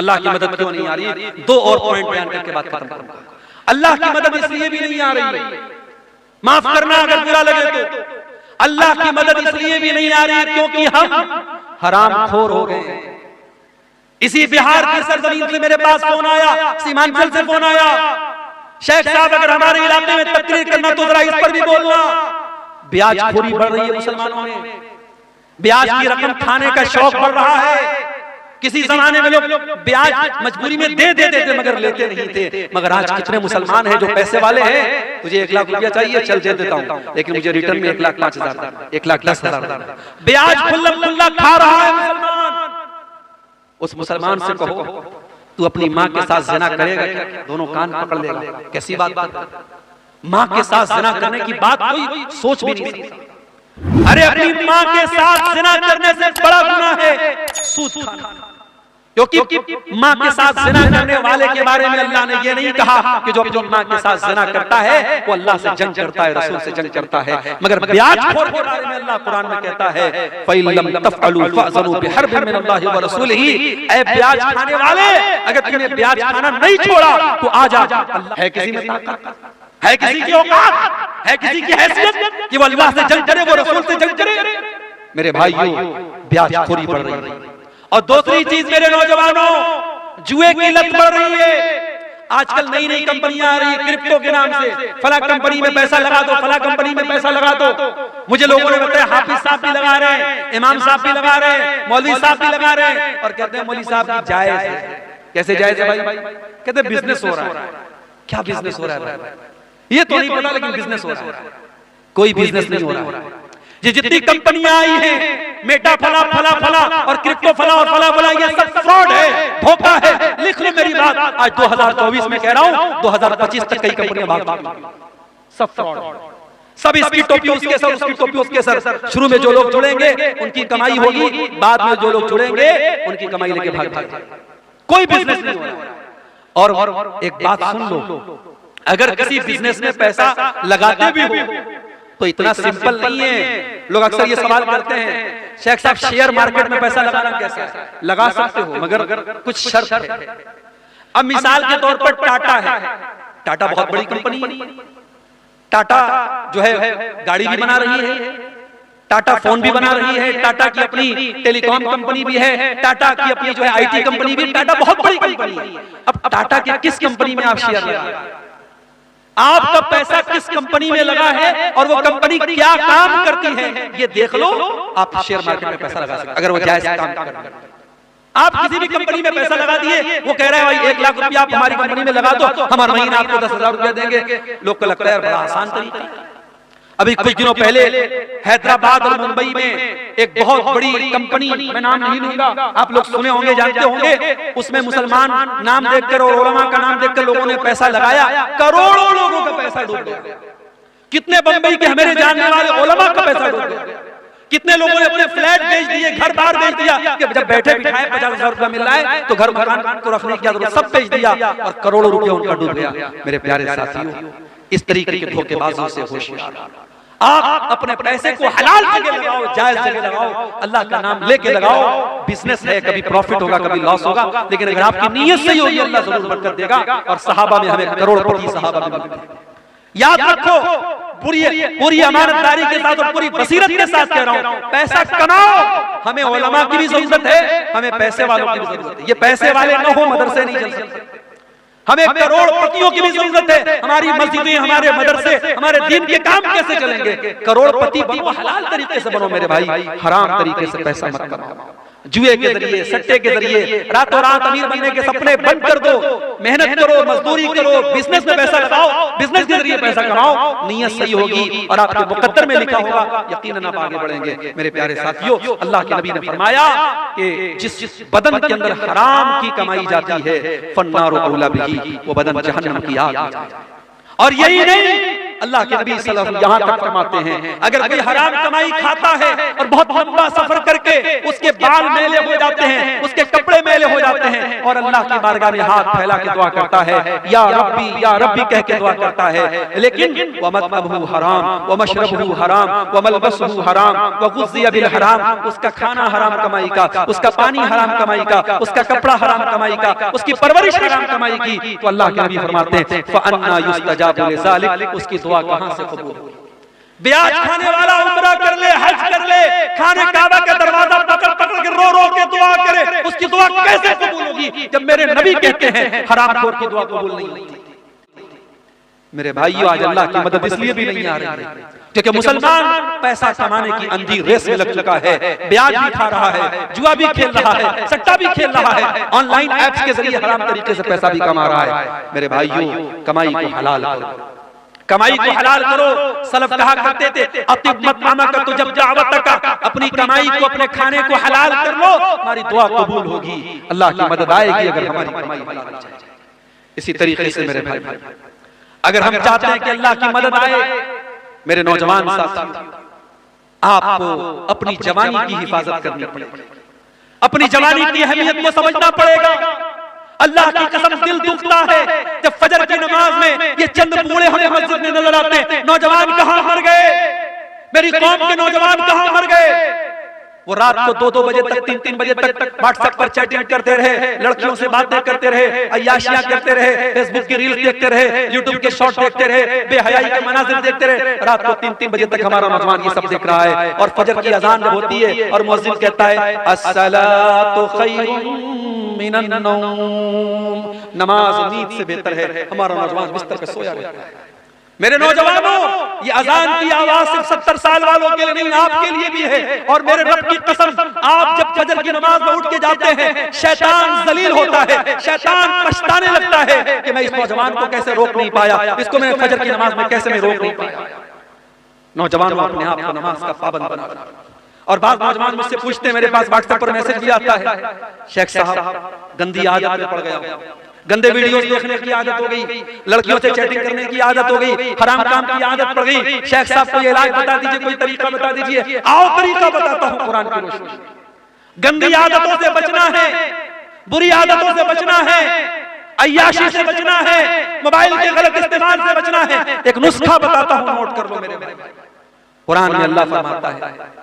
अल्लाह की मदद क्यों नहीं आ रही? दो और पॉइंट बयान करके बात खत्म करूंगा। अल्लाह की मदद इसलिए भी नहीं आ रही, माफ करना अगर बुरा लगे तो, अल्लाह की मदद इसलिए भी नहीं आ रही क्योंकि हम हरामखोर हो गए। इसी बिहार की सरजमीन से मेरे पास फोन आया, सीमांचल से फोन आया, शेख साहब अगर हमारे इलाके में तकरीर करना तो जरा इस पर भी बोलना। ब्याजखोरी बढ़ रही है मुसलमानों में, ब्याज की रकम खाने का शौक बढ़ रहा है। किसी जमाने में लोग ब्याज मजबूरी में दे देते थे मगर लेते नहीं थे, मगर आज कितने मुसलमान हैं जो पैसे वाले हैं, तुझे 1 लाख रुपया चाहिए, चल दे देता हूं, लेकिन मुझे रिटर्न में 1,05,000 1,10,000 ब्याज खुल्ला खा रहा है मुसलमान। उस मुसलमान से कहो तू अपनी माँ के साथ ज़िना करेगा क्या? दोनों कान पकड़ लेगा। कैसी बात? माँ के साथ ज़िना करने की बात कोई सोच भी नहीं सकता। अरे अपनी माँ के साथ ज़िना करने से बड़ा गुनाह है सूद खाना, क्योंकि माँ के साथ ज़िना करने वाले के बारे में अल्लाह ने ये नहीं कहा कि जो अपनी माँ के साथ ज़िना करता है वो अल्लाह से जंग करता है, रसूल से जंग करता है। मगर ब्याजखोर के बारे में अल्लाह कुरान में कहता है फ़इल्लम तफ़अलू फ़अज़नु बिहर्बिन मिनल्लाहि व रसूलिही, ऐ ब्याज खाने वाले अगर तूने ब्याज खाना नहीं छोड़ा तो आ जा। है किसी में ताकत, है किसी की औकात, है किसी की हैसियत कि वो अल्लाह से जंग करे, वो रसूल से जंग करे? मेरे भाइयों, ब्याजखोरी बढ़ रही है। और दूसरी चीज मेरे नौजवानों, जुए की लत बढ़ रही है। आजकल नई नई कंपनियां आ रही है क्रिप्टो के नाम से, फला कंपनी में पैसा लगा दो, फला कंपनी में पैसा लगा दो। मुझे लोगों ने बताया हाफिज साहब भी लगा रहे हैं, इमाम साहब भी लगा रहे हैं, मौलवी साहब भी लगा रहे हैं, और कहते हैं मौलवी साहब की जायज है। कैसे जायज है भाई? कहते हैं बिजनेस हो रहा है। क्या बिजनेस हो रहा है? ये तो नहीं पता, लेकिन बिजनेस हो रहा है। कोई बिजनेस नहीं हो रहा है। ये जितनी कंपनियां आई हैं, मेटा फला फला फला और क्रिप्टो फला और फला फला, ये सब फ्रॉड है, धोखा है। लिख लो मेरी बात, आज 2024 में कह रहा हूं, 2025 तक कई कंपनियां भाग चुकी, सब फ्रॉड, सब इसकी टोपी उसके सर, उसकी टोपी उसके सर। शुरू में जो लोग जुड़ेंगे उनकी कमाई होगी, बाद में जो लोग जुड़ेंगे उनकी कमाई लेके भाग जाएंगे। कोई बिजनेस नहीं हो रहा। और एक बात सुन लो, अगर किसी बिजनेस में पैसा लगाते भी हो तो इतना सिंपल नहीं है। लोग अक्सर ये सवाल करते हैं, शेख साहब शेयर मार्केट में पैसा लगाना कैसा है? लगा सकते हो मगर कुछ शर्त है। अब मिसाल के तौर पर टाटा है, टाटा बहुत बड़ी कंपनी है, टाटा जो है गाड़ी भी बना रही है, टाटा फोन भी बना रही है, टाटा की अपनी टेलीकॉम कंपनी भी है, टाटा की अपनी जो है IT कंपनी भी, टाटा बहुत बड़ी कंपनी है। अब टाटा की किस कंपनी में आप शेयर लगा, आपका पैसा किस कंपनी में लगा है और वो कंपनी क्या काम करती है, ये देख लो। आप शेयर मार्केट में पैसा लगा सकते अगर वो जायज काम कर रहा है। आप किसी भी कंपनी में पैसा लगा दिए, वो कह रहा है भाई 1 लाख रुपया आप हमारी कंपनी में लगा दो, हम हर महीने आपको 10,000 रुपया देंगे। लोग को लगता है बड़ा आसान तरीका। अभी कुछ दिनों पहले हैदराबाद और मुंबई में एक बहुत बड़ी कंपनी, मैं नाम नहीं लूंगा, आप लोग सुने होंगे, जानते होंगे, उसमें मुसलमान नाम देखकर और उलमा का नाम देखकर लोगों ने पैसा लगाया, करोड़ों लोगों का पैसा डूब गया। कितने बंबई के हमारे जानने वाले उलमा का पैसा डूब गया। कितने लोगों ने अपने फ्लैट बेच दिए, घर बार बेच दिया कि जब बैठे बिठाए 50,000 रुपया मिल रहा है तो घर मकान को रखने की जरूरत, सब बेच दिया और करोड़ों रुपया उनका डूब गया। मेरे प्यारे साथियों, इस तरीके के धोखेबाजों से होशियार। आप अपने पैसे को हलाल जगह लगाओ, जायज जगह लगाओ, अल्लाह का नाम लेके लगाओ। बिजनेस है, कभी प्रॉफिट होगा कभी लॉस होगा, लेकिन अगर आपकी नीयत सही होगी अल्लाह जरूर बरकत देगा। और सहाबा में हमें करोड़पति सहाबा में मिलते हैं। याद रखो, पूरी अमानतदारी के साथ और पूरी बसीरत के साथ कह रहा हूं, पैसा कमाओ। हमें उलमा की भी जरूरत है, हमें पैसे वालों की भी जरूरत है। ये पैसे वाले न हो मदरसे नहीं चल सकते। हमें करोड़पतियों की भी जरूरत है। हमारी मस्जिदें, हमारे मदरसे, हमारे दीन के काम कैसे चलेंगे? करोड़पति बनो, हलाल तरीके से बनो मेरे भाई, हराम तरीके से पैसा मत कमाओ। जुए के जरिए, सट्टे के जरिए रातों रात अमीर बनने के सपने बंद कर दो। मेहनत करो, मजदूरी करो, बिजनेस में पैसा लगाओ, बिजनेस के जरिए पैसा कमाओ। नियत सही होगी और आपके मुकद्दर में लिखा होगा, यकीनन आप आगे बढ़ेंगे। मेरे प्यारे साथियों, अल्लाह के नबी ने फरमाया कि जिस बदन के अंदर हराम की कमाई जाती है, फन्नारु औला बिही, वो बदन जहन्नम की आग। और यही नहीं, अल्लाह के नबी सल्लल्लाहु अलैहि वसल्लम यहाँ तक फरमाते हैं, अगर कोई हराम कमाई खाता है और बहुत लंबा सफर करके उसके बाल मैले हो जाते हैं, उसके कपड़े मैले हो जाते जाते हैं और अल्लाह की बारगाह में हाथ फैला के दुआ करता है, या रब्बी कह के दुआ करता है। लेकिन वमतअबहु हराम वमशरबहु हराम वमलबसहु हराम वगुज़िया बिल हराम, उसका खाना हराम कमाई का, उसका पानी हराम कमाई का, उसका कपड़ा हराम कमाई का, उसकी परवरिश हराम कमाई की, तो अल्लाह के नबी फरमाते हैं फअन्ना युस्तजाबु लिज़ालिक, उसकी दुआ कहां से कबूल होगी? ब्याज खाने वाला उम्रा कर ले, हज कर ले, खाने काबा का दरवाजा पकड़ पकड़ के रो रो के दुआ करे, उसकी दुआ कैसे कबूल होगी जब मेरे नबी कहते हैं हरामखोर की दुआ कबूल नहीं होती? मेरे भाइयों, आज अल्लाह की मदद इसलिए भी नहीं आ रही है क्योंकि मुसलमान पैसा कमाने की अंधी रेस में लग चुका है, ब्याज भी खा रहा है, जुआ भी खेल रहा है, सट्टा भी खेल रहा है, ऑनलाइन ऐप्स के जरिए हराम तरीके से पैसा भी कमा रहा है। मेरे भाइयों, कमाई को हलाल करो, कमाई को हलाल करो। सलफ कहा करते थे अतिब मत का तो जब दावत का, अपनी कमाई को, अपने खाने को हलाल कर लो, हमारी दुआ कबूल होगी, अल्लाह की मदद आएगी अगर हमारी कमाई हलाल हो जाए। इसी तरीके से मेरे भाई, अगर हम चाहते हैं कि अल्लाह की मदद आए, मेरे नौजवान साथी, आपको अपनी जवानी की हिफाजत करनी पड़ेगी, अपनी जवानी की अहमियत को समझना पड़ेगा। अल्लाह की कसम दिल दुखता है जब फजर की नमाज में ये चंद बूढ़े हमें मस्जिद में नजर आते हैं। नौजवान कहां मर गए? मेरी कौम के नौजवान कहां मर गए? वो रात को 2-2 बजे तक, 3-3 बजे तक व्हाट्सएप पर चैटिंग करते रहे, लड़कियों से बातें करते रहे, अय्याशियां करते रहे, फेसबुक की रील्स देखते रहे, यूट्यूब के शॉर्ट देखते रहे, बेहयाई के मनाजिर देखते रहे। रात को 3-3 बजे तक हमारा नौजवान ये सब देख रहा है। और फजर की अजान जब होती है और मुअज्जिन कहता है अस्सलातु खैरुम मिनन नौम, नमाज नींद से बेहतर है, हमारा नौजवान बिस्तर पे सोया रहता है। मेरे नौजवानों, ये अजान की आवाज सिर्फ 70 साल वालों के लिए नहीं, आपके लिए भी है। और मेरे रब की कसम, आप जब फजर की नमाज में उठ के जाते हैं, शैतान जलील होता है, शैतान पछताने लगता है कि मैं इस नौजवान को कैसे रोक नहीं पाया, इसको मैं फजर की नमाज में कैसे मैं रोक नहीं पाया। नौजवानों, अपने आप को नमाज का पाबंद बनाना। और बाद नौजवान मुझसे पूछते हैं, मेरे पास व्हाट्सएप पर मैसेज भी आता है, शेख साहब गंदी आदत में पड़ गया, गंदे वीडियोस देखने की आदत हो गई, लड़कियों से चैटिंग करने की आदत हो गई, हराम काम की आदत पड़ गई। शेख साहब को ये इलाज बता दीजिए, कोई तरीका बता दीजिए। आओ तरीका बताता हूं कुरान की रोशनी में। गंदी आदतों से बचना है, बुरी आदतों से बचना है, अय्याशी से बचना है, मोबाइल के गलत इस्तेमाल से बचना है। एक नुस्खा बताता हूं, नोट कर लो मेरे भाई। कुरान में अल्लाह फरमाता है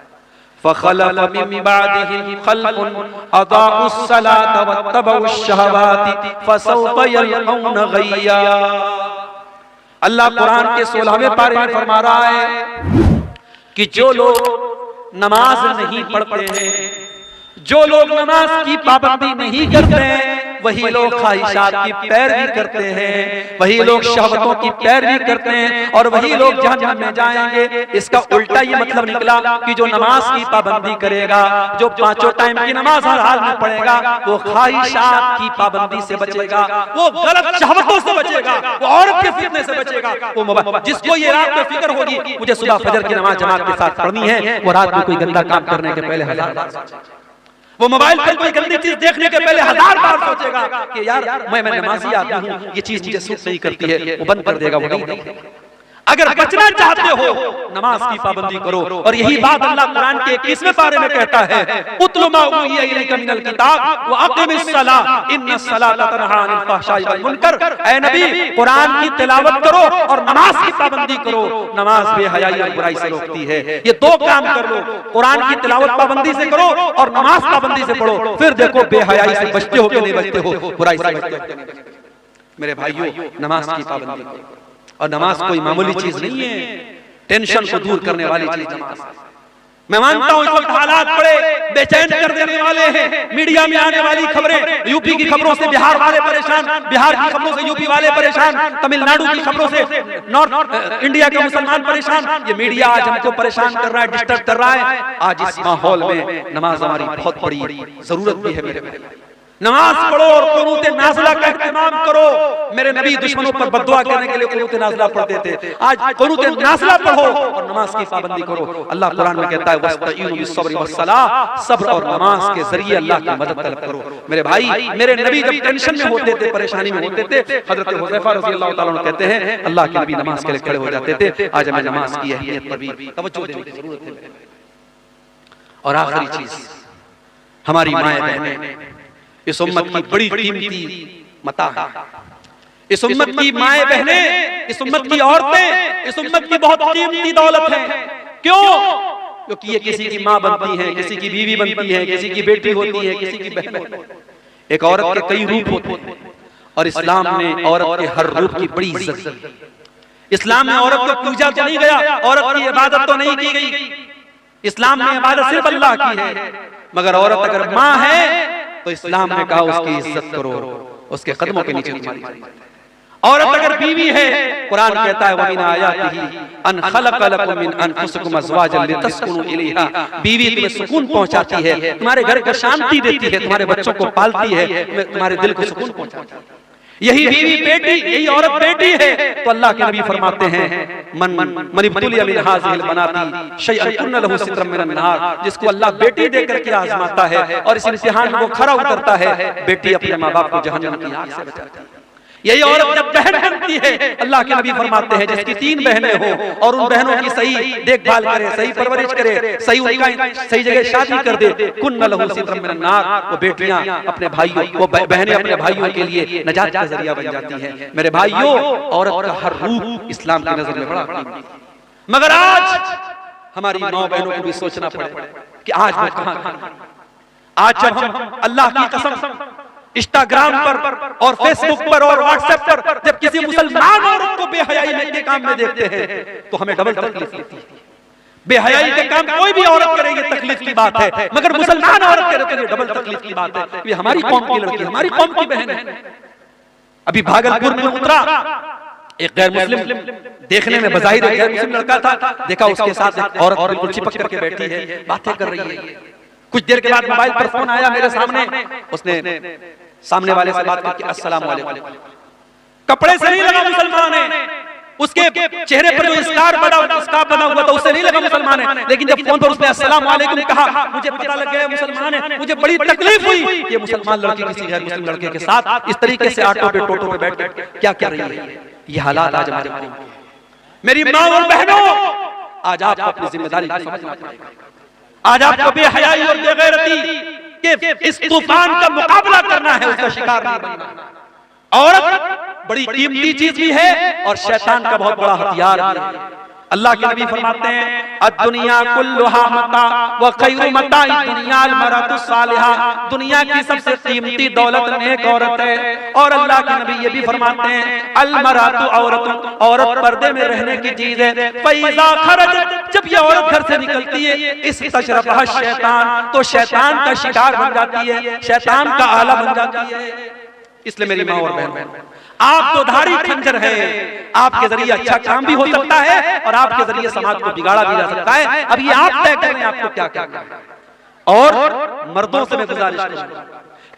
फखलफ मिन बादिहिम खल्फुन अदाउस सलात वत्तबउश शहवाति फसौफ यलकौन गय्या। अल्लाह कुरान के 16वें पारे में फरमा रहा है कि जो लोग नमाज नहीं पढ़ते हैं, जो लोग नमाज की पाबंदी नहीं करते हैं, वही लोग ख्वाहिशात की पैरवी करते हैं, वही लोग शहवतों की पैरवी करते हैं और वही लोग जहन्नम में जाएंगे। इसका उल्टा ये मतलब निकला कि जो नमाज की पाबंदी करेगा, जो 5 टाइम की नमाज हर हाल में पढ़ेगा, वो ख्वाहिशात की पाबंदी से बचेगा, वो गलत शहवतों से बचेगा, वो औरत के फितने से बचेगा। वो जिसको ये रात में फिक्र होगी मुझे सुबह फजर की नमाज जमात के साथ पढ़नी है, वो रात में कोई गंदा काम करने के पहले 1000 बार सोचेगा, वो मोबाइल पर कोई गंदी चीज देखने के पहले 1000 बार सोचेगा कि यार मैं नमाजी आदमी हूं, ये चीज मुझे सूट नहीं करती है, वो बंद कर देगा, वो नहीं। अगर बचना चाहते हो नमाज की पाबंदी करो। और यही बात अल्लाह कुरान के 21वें पारे में कहता है उतलु मा उहिया इलैका मिनल किताब व अक़िमिस सलाह इन्नस सलाता तन्हा अनिल फहशाइ वल मुनकर। ऐ नबी, कुरान की तिलावत करो और नमाज की पाबंदी करो। नमाज बेहयाई और बुराई से रोकती है। ये 2 काम कर लो, कुरान की तिलावत पाबंदी से करो और नमाज पाबंदी से पढ़ो, फिर देखो बेहयाई से बचते हो कि नहीं बचते हो, बुराई से बचते हो। मेरे भाइयों, नमाज की पाबंदी करो। और नमाज कोई मामूली चीज नहीं है, टेंशन को दूर करने वाली चीज नमाज। मैं मानता हूं इस वक्त हालात बड़े बेचैन कर देने वाले हैं। मीडिया में आने वाली खबरें, यूपी की खबरों से बिहार वाले परेशान, बिहार की खबरों से यूपी वाले परेशान, तमिलनाडु की खबरों से नॉर्थ इंडिया के मुसलमान परेशान। ये मीडिया आज हमको परेशान कर रहा है, डिस्टर्ब कर रहा है। आज इस माहौल में नमाज हमारी बहुत बड़ी जरूरत भी है। मेरे नमाज पढ़ो और कुनूत नाज़िला का इत्मीनान करो। मेरे नबी दुश्मनों पर बद्दुआ करने के लिए कुनूत नाज़िला पढ़ते थे। आज कुनूत नाज़िला पढ़ो और नमाज की पाबंदी करो। अल्लाह कुरान में कहता है वस्तईनु बिस्सब्रि वस्सलाह, सब्र और नमाज के जरिए अल्लाह की मदद तलब करो। मेरे भाई, मेरे नबी जब टेंशन में होते थे, परेशानी में होते थे, हजरत हुज़ैफा रज़ियल्लाहु ताला अन्हु कहते हैं अल्लाह के नबी नमाज के लिए खड़े हो जाते थे। आज हमें नमाज की अहमियत पर भी तवज्जो देने की जरूरत है। और आखिरी चीज, हमारी माएं बहनें, इस उम्मत की बड़ी कीमती मता है। इस उम्मत की माएं बहनें, इस उम्मत की औरतें, इस उम्मत की बहुत कीमती दौलत है। क्यों? क्योंकि ये किसी की माँ बनती है, किसी की बीवी बनती है, किसी की बेटी होती है, किसी की बहन होती है। एक औरत के कई रूप होते हैं और इस्लाम ने औरत के हर रूप की बड़ी इज्जत दी। इस्लाम में औरत को पूजा तो नहीं गया, औरत की इबादत तो नहीं की गई। इस्लाम में इबादत सिर्फ अल्लाह की है, मगर औरत अगर माँ है तो इस्लाम ने कहा उसकी इज्जत करो, उसके कदमों के नीचे तुम्हारी। औरत अगर बीवी है, कुरान कहता है वमिन आयातिही अन खलक़ लकुम मिन अनफुसिकुम अज़वाजन लितस्कुनु इलैहा, बीवी तुम्हें सुकून पहुंचाती है, तुम्हारे घर को शांति देती है, तुम्हारे बच्चों को पालती है, तुम्हारे दिल को सुकून पहुंचाती है। यही बीवी बेटी, यही औरत बेटी है। तो अल्लाह के नबी फरमाते हैं मन इब्तुलिया मिन हाज़िहिल बनाती शैअन कुन्न लहू सित्रम मिनन नार, जिसको अल्लाह बेटी देकर के आजमाता है और इस इम्तिहान में वो खरा उतरता है, बेटी अपने माँ बाप को जहन्नम की आग से बचाती है। यही औरत जब बहन बनती है, अल्लाह के नबी फरमाते हैं जिसकी 3 बहनें हो और उन बहनों की सही देखभाल करे, सही परवरिश करे, सही उनका सही जगह शादी कर दे, कुन्न लहू सित्रम मिनन नार, वो बेटियां अपने भाइयों, वो बहनें अपने भाइयों के लिए नजात का जरिया बन जाती हैं। मेरे भाइयों, औरत का हर रूप इस्लाम की नजर में बड़ा कीमती है। मगर आज हमारी माँ बहनों को भी सोचना पड़े कि आज वो कहां। आज जब हम अल्लाह की कसम इंस्टाग्राम पर और फेसबुक पर और व्हाट्सएप पर जब किसी मुसलमान औरत को बेहयाई के काम में देखते हैं तो हमें डबल तकलीफ होती है। बेहयाई के काम कोई भी औरत करे ये तकलीफ की बात है, मगर मुसलमान औरत करे तो ये डबल तकलीफ की बात है। ये हमारी कौम की लड़की, हमारी कौम की बहन है। अभी भागलपुर में उतरा एक गैर मुस्लिम, देखने में बज़ाहिर एक गैर मुस्लिम लड़का था, देखा उसके साथ एक औरत बिल्कुल चिपक करके बैठी है, बातें कर रही है। कुछ देर के बाद मोबाइल पर फोन आया मेरे सामने, उसने सामने वाले से बात करके अस्सलाम वालेकुम। कपड़े से नहीं लगा मुसलमान है, उसके चेहरे पर जो स्कार बना हुआ था उससे नहीं लगा मुसलमान है, लेकिन जब फोन पर उसने अस्सलाम वालेकुम कहा, मुझे पता लग गया मुसलमान है। मुझे बड़ी तकलीफ हुई ये मुसलमान लड़की किसी गैर मुस्लिम लड़के के साथ इस तरीके से ऑटो पे टोटो पे बैठ कर क्या कर रही है। ये हालात आज हमारे कौम के। मेरी माँ और बहनों, आज आपको अपनी जिम्मेदारी समझना पड़ेगा। आज आपको बेहयाई और बेगैरती के इस तूफान का मुकाबला करना है, उसका शिकार नहीं बनना। औरत बड़ी कीमती चीज भी है और शैतान का बहुत बड़ा हथियार भी है। अल्लाह के नबी फरमाते हैं अद्दुनिया कुल्लुहा मता व खैरु मताई दुनिया अल मरअतु सालिहा, दुनिया की सबसे कीमती दौलत नेक औरत है। और अल्लाह के नबी ये भी फरमाते हैं अल मरअतु औरत, औरत पर्दे में रहने की चीज है। फैज़ा खरज, जब ये औरत घर से निकलती है इस तशरफहा शैतान, तो शैतान का शिकार बन जाती है, शैतान का आला बन जाती है। इसलिए मेरी माँ और बहन, आप तो धारी खंजर है, आपके जरिए अच्छा काम भी हो सकता है और आपके जरिए समाज को बिगाड़ा भी जा सकता है। अब ये आप तय करें आपको क्या करना है। और मर्दों से मैं गुजारिश करूंगा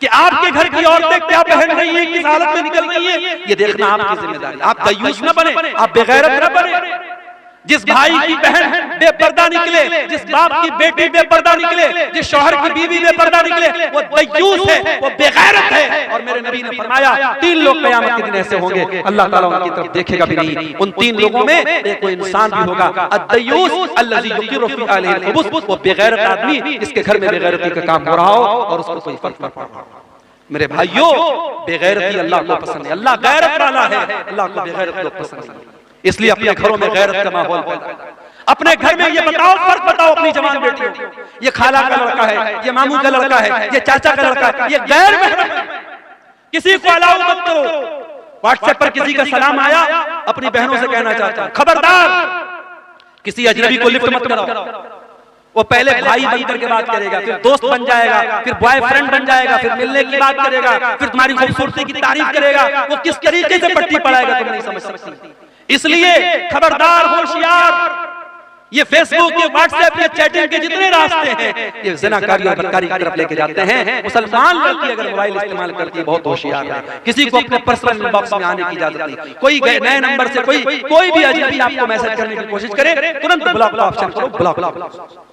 कि आपके घर की औरतें क्या पहन रही हैं, किस हालत में निकल रही हैं, ये देखना आपकी जिम्मेदारी। आप दयूस न बने, आप बेगैरत न बने। जिस भाई की बहन बेपर्दा निकले, जिस बाप की बेटी बेपर्दा निकले, जिस शौहर की बीवी बेपर्दा निकले, वो दयूस है, वो बेगैरत है। और मेरे नबी ने फरमाया 3 लोग क़यामत के दिन ऐसे होंगे, अल्लाह ताला उनकी तरफ देखेगा भी नहीं। उन 3 लोगों में एक कोई इंसान भी होगा, अद्दयूस अल्लज़ी युक़िरु फ़ी अहलिही अल-ख़ुबूस, वो बेगैरत आदमी जिसके घर में बेगैरती का काम हो रहा हो और उसको कोई फर्क न पड़ रहा हो। मेरे भाइयों, बेगैरती अल्लाह को पसंद है, अल्लाह गैरत वाला है, अल्लाह को बेगैरत लोग पसंद नहीं। इसलिए अपने घरों में गैरत का माहौल पैदा, अपने घर में ये बताओ, फर्क बताओ अपनी जवान बेटियों, ये खाला का लड़का है, ये मामू का लड़का है, ये चाचा का लड़का है, ये गैर महरम है, किसी को अलाउ मत करो। व्हाट्सएप पर किसी का सलाम आया, अपनी बहनों से कहना चाहता हूं खबरदार किसी अजनबी को लिफ्ट मत कराओ। वो पहले भाई बन करके बात करेगा, फिर दोस्त बन जाएगा, फिर बॉयफ्रेंड बन जाएगा, फिर मिलने की बात करेगा, फिर तुम्हारी खूबसूरती की तारीफ करेगा। वो किस तरीके से पट्टी पड़ाएगा तुम नहीं समझ सकती। इसलिए खबरदार, होशियार, ये फेसबुक, ये व्हाट्सएप, ये चैटिंग के जितने रास्ते हैं ये ज़िनाकारी और बदकारी की तरफ लेके जाते हैं। मुसलमान लड़की अगर मोबाइल इस्तेमाल करती है बहुत होशियार है, किसी को अपने पर्सनल इनबॉक्स में आने की इजाजत नहीं। कोई नए नंबर से कोई भी अजनबी आपको मैसेज करने की कोशिश करे, तुरंत ब्लॉक ऑप्शन करो, ब्लॉक।